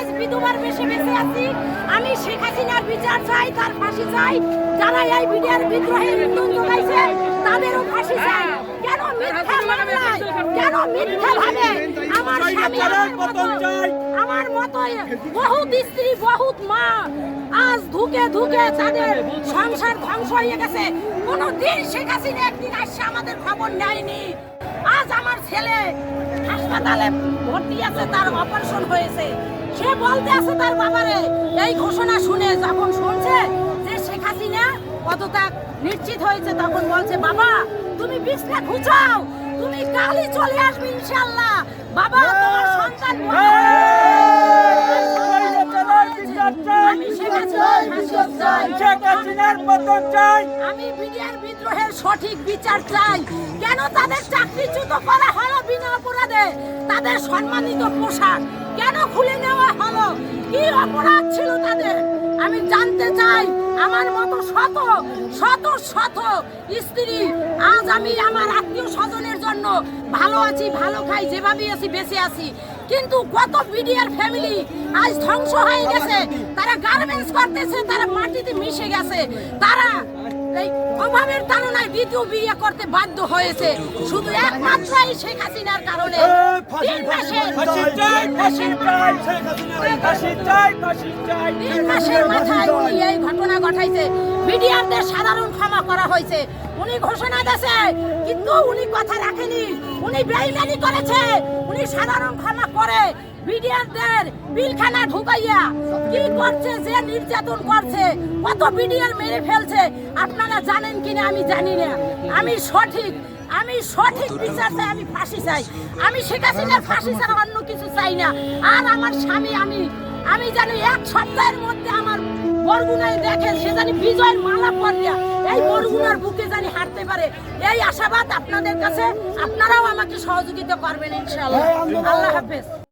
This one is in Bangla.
আজ বিধবার বেশে বেঁচে আছি। আমি শেখ হাসিনার বিচার চাই, তার ফাঁসি চাই। যারা এই বিডিআর বিদ্রোহের ইন্ধন যোগাইছে তাদেরও ফাঁসি চাই। কেন মিথ্যা মামলায়, কেন মিথ্যা ভাবে আমার স্বামী, আমার মতো বহুত স্ত্রী, বহুত মা আজ ধুকে ধুকে তাদের সংসার ধ্বংস হয়ে গেছে। কোনদিন শেখ হাসিনা একদিন আসছে আমাদের খবর নেয়নি। আজ আমার ছেলে হাসপাতালে ভর্তি আছে, তার অপারেশন হয়েছে। সে বলতে আছে তার বাবারে এই ঘোষণা শুনে, যখন শুনছে যে শেখ হাসিনা পদত্যাগ নিশ্চিত হয়েছে, তখন বলছে বাবা তুমি বিছনা ঘুচাও, তুমি কালই চলে আসবে ইনশাআল্লাহ। বাবা তোমার সন্তান আমি বিডিআর বিদ্রোহের সঠিক বিচার চাই। কেন তাদের চাকরিচ্যুত করা হলো বিনা অপরাধে? তাদের সম্মানিত পোশাক কেন খুলে নেওয়া হলো? কি অপরাধ ছিল তাদের? আমি জানতে চাই। আমার মতো শত শত শত স্ত্রী আজ আমি আমার আত্মীয় স্বজনের জন্য ভালো আছি, ভালো খাই, যেভাবে আছি বেঁচে আছি, কিন্তু কত বিডিআর ফ্যামিলি আজ ধ্বংস হয়ে গেছে। তারা গার্মেন্টস করতেছে, তারা মাটিতে মিশে গেছে, তারা এই অভাবের তাড়নায় দ্বিতীয় বিয়ে করতে বাধ্য হয়েছে, শুধু একমাত্র এই শেখ হাসিনার কারণে। 3 মাসের মাথায় উনি এই ঘটনা ঘটাইছে। বিডিআরদের সাধারণ ক্ষমা করা হয়েছে, উনি ঘোষণা দিয়েছে, কিন্তু উনি কথা রাখেনি, উনি বেইমানি করেছে। উনি সাধারণ ক্ষমা করে বিডিআরদের বিলখানা ঢুকাইয়া কি করছে, যে নির্যাতন করছে, কত বিডিআর মেরে ফেলছে আপনারা জানেন কিনা আমি জানি না। আমি সঠিক বিচার চাই, আমি ফাঁসি চাই। আমি শেখ হাসিনার ফাঁসি ছাড়া অন্য কিছু চাই না। আর আমার স্বামী আমি জানি 1 সপ্তাহের মধ্যে আমার বরগুনায় দেখে, সে জানি বিজয়ের মালা পরিয়া এই বরগুনার বুকে জানি হাঁটতে পারে। এই আশাবাদ আপনাদের কাছে, আপনারাও আমাকে সহযোগিতা করবেন ইনশাআল্লাহ। আল্লাহ হাফেজ।